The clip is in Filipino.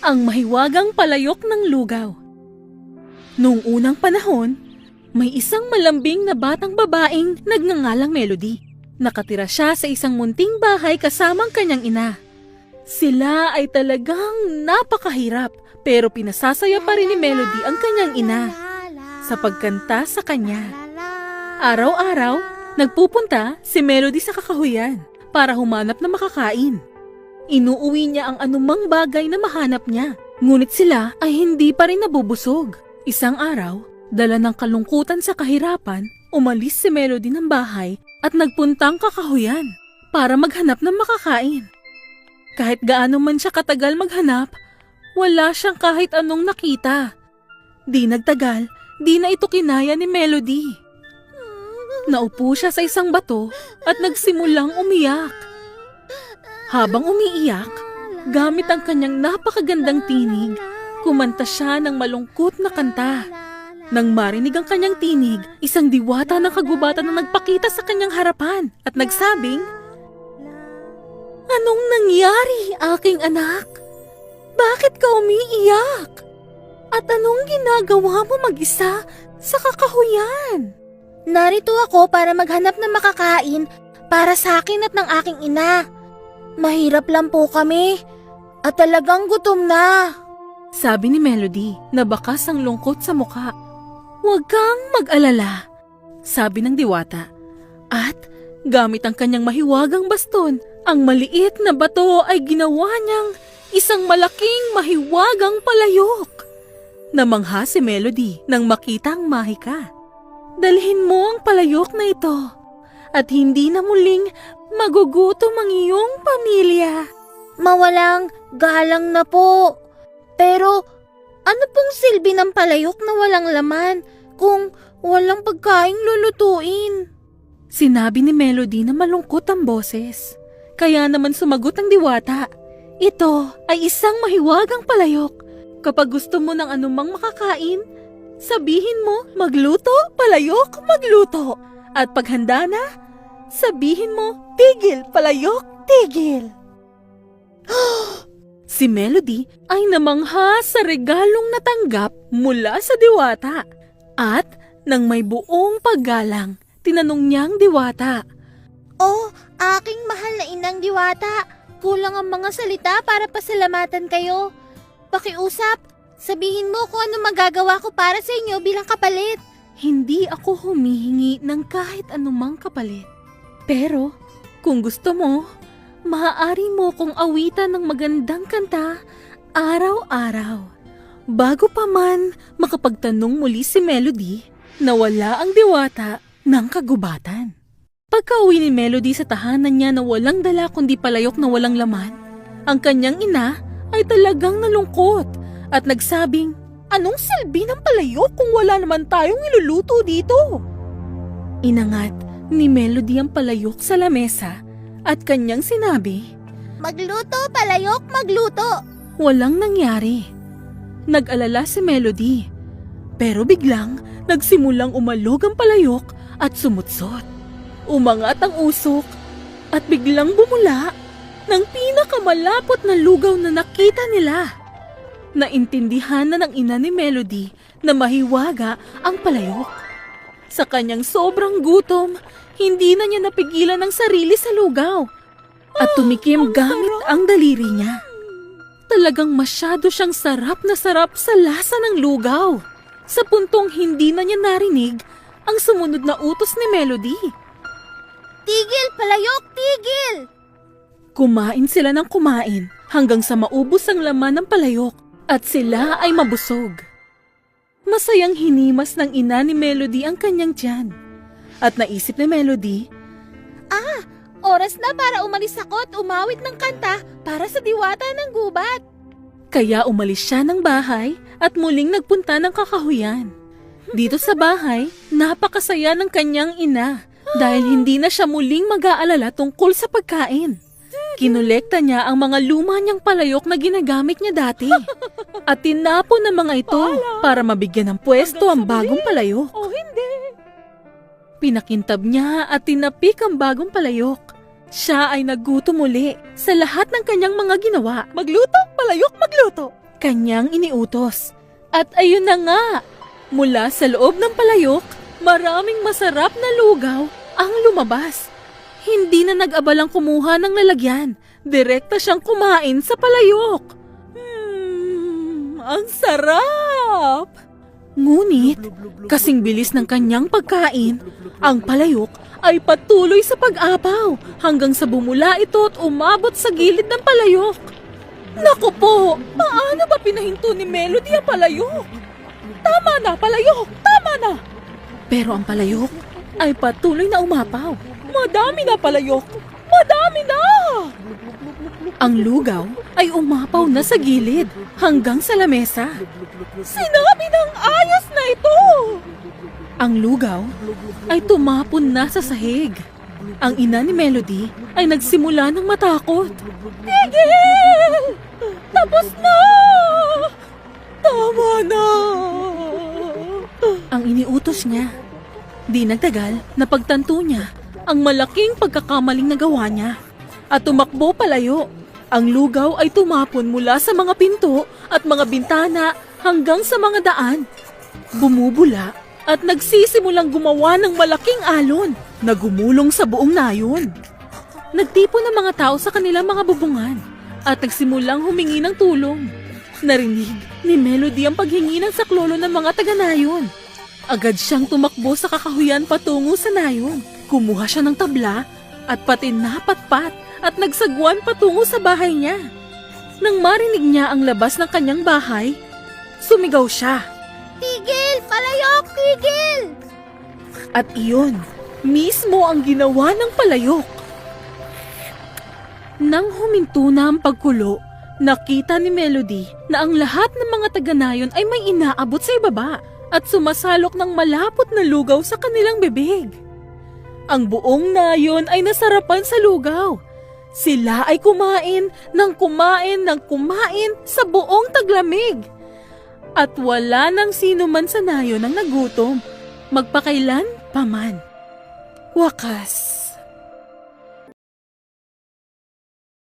Ang mahiwagang palayok ng lugaw. Noong unang panahon, may isang malambing na batang babaeng nagngangalang Melody. Nakatira siya sa isang munting bahay kasamang kanyang ina. Sila ay talagang napakahirap, pero pinasasaya pa rin ni Melody ang kanyang ina sa pagkanta sa kanya. Araw-araw, nagpupunta si Melody sa kakahuyan para humanap ng makakain. Inuuwi niya ang anumang bagay na mahanap niya, ngunit sila ay hindi pa rin nabubusog. Isang araw, dala ng kalungkutan sa kahirapan, umalis si Melody ng bahay at nagpuntang kakahuyan para maghanap ng makakain. Kahit gaano man siya katagal maghanap, wala siyang kahit anong nakita. Di nagtagal, di na ito kinaya ni Melody. Naupo siya sa isang bato at nagsimulang umiyak. Habang umiiyak, gamit ang kanyang napakagandang tinig, kumanta siya ng malungkot na kanta. Nang marinig ang kanyang tinig, isang diwata ng kagubatan na nagpakita sa kanyang harapan at nagsabing, "Anong nangyari, aking anak? Bakit ka umiiyak? At anong ginagawa mo mag-isa sa kakahuyan?" Narito ako para maghanap ng makakain para sa akin at ng aking ina. Mahirap lang po kami at talagang gutom na. Sabi ni Melody na bakas ang lungkot sa mukha. "Huwag kang mag-alala," sabi ng diwata. At gamit ang kanyang mahiwagang baston, ang maliit na bato ay ginawa niyang isang malaking mahiwagang palayok. Namangha si Melody nang makita ang mahika. "Dalhin mo ang palayok na ito at hindi na muling magugutom ang iyong pamilya." Mawalang galang na po. Pero ano pong silbi ng palayok na walang laman kung walang pagkaing lulutuin? Sinabi ni Melody na malungkot ang boses. Kaya naman sumagot ang diwata, "Ito ay isang mahiwagang palayok. Kapag gusto mo ng anumang makakain, sabihin mo, magluto, palayok, magluto. At paghanda na, sabihin mo, tigil, palayok, tigil." Si Melody ay namangha sa regalong natanggap mula sa diwata. At nang may buong paggalang, tinanong niyang diwata, Oh, aking mahal na inang diwata, kulang ang mga salita para pasalamatan kayo. Pakiusap, sabihin mo kung ano magagawa ko para sa inyo bilang kapalit. "Hindi ako humihingi ng kahit anumang kapalit. Pero kung gusto mo, maaari mo kong awitan ng magandang kanta araw-araw." Bago pa man makapagtanong muli si Melody, nawala ang diwata ng kagubatan. Pagka-uwi ni Melody sa tahanan niya na walang dala kundi palayok na walang laman, ang kanyang ina ay talagang nalungkot at nagsabing, "Anong silbi ng palayok kung wala naman tayong iluluto dito?" Inangat ni Melody ang palayok sa lamesa at kanyang sinabi, Magluto, palayok, magluto. walang nangyari. Nag-alala si Melody, pero biglang nagsimulang umalog ang palayok at sumutsot. Umangat ang usok at biglang bumula ng pinakamalapot na lugaw na nakita nila. Naintindihan na ng ina ni Melody na mahiwaga ang palayok. Sa kanyang sobrang gutom, hindi na niya napigilan ang sarili sa lugaw at tumikim gamit ang daliri niya. Talagang masyado siyang sarap na sarap sa lasa ng lugaw, sa puntong hindi na niya narinig ang sumunod na utos ni Melody. Tigil, palayok, tigil! Kumain sila ng kumain hanggang sa maubos ang laman ng palayok at sila ay mabusog. Masayang hinimas ng ina ni Melody ang kanyang tiyan. At naisip ni Melody, Oras na para umalis ako at umawit ng kanta para sa diwata ng gubat. kaya umalis siya ng bahay at muling nagpunta ng kakahuyan. Dito sa bahay, napakasaya ng kanyang ina dahil hindi na siya muling mag-aalala tungkol sa pagkain. Kinolekta niya ang mga luma niyang palayok na ginagamit niya dati at tinapon ng mga ito para mabigyan ng pwesto ang bagong palayok. O hindi. Pinakintab niya at tinapik ang bagong palayok. Siya ay naggutom muli sa lahat ng kanyang mga ginawa. Magluto, palayok, magluto. Kanyang iniutos. At ayun na nga, mula sa loob ng palayok, maraming masarap na lugaw ang lumabas. Hindi na nag-abalang kumuha ng lalagyan. Direkta siyang kumain sa palayok. Ang sarap! Ngunit, kasing bilis ng kanyang pagkain, ang palayok ay patuloy sa pag-apaw hanggang sa bumula ito at umabot sa gilid ng palayok. Naku po, paano ba pinahinto ni Melody ang palayok? Tama na, palayok! Tama na! Pero ang palayok ay patuloy na umapaw. Madami na, palayok! Madami na! Ang lugaw ay umapaw na sa gilid hanggang sa lamesa. Sinabi ng ayos na ito! Ang lugaw ay tumapon na sa sahig. Ang ina ni Melody ay nagsimula ng matakot. Tigil! Tapos na! Tama na! Ang iniutos niya. Di nagtagal, napagtanto niya ang malaking pagkakamaling nagawa niya. At tumakbo palayo. Ang lugaw ay tumapon mula sa mga pinto at mga bintana hanggang sa mga daan. Bumubula at nagsisimulang gumawa ng malaking alon na gumulong sa buong nayon. Nagtipon ng mga tao sa kanilang mga bubungan at nagsimulang humingi ng tulong. Narinig ni Melody ang paghingi ng saklolo ng mga taga-nayon. Agad siyang tumakbo sa kakahuyan patungo sa nayon. Kumuha siya ng tabla at pati napatpat at nagsagwan patungo sa bahay niya. Nang marinig niya ang labas ng kanyang bahay, sumigaw siya. Tigil! Palayok! Tigil! At iyon, mismo ang ginawa ng palayok. Nang huminto na ang pagkulo, nakita ni Melody na ang lahat ng mga taga-nayon ay may inaabot sa ibaba at sumasalok ng malapot na lugaw sa kanilang bibig. Ang buong nayon ay nasarapan sa lugaw. Sila ay kumain sa buong taglamig. At wala nang sino man sa nayon ang nagutom, magpakailan paman. Wakas.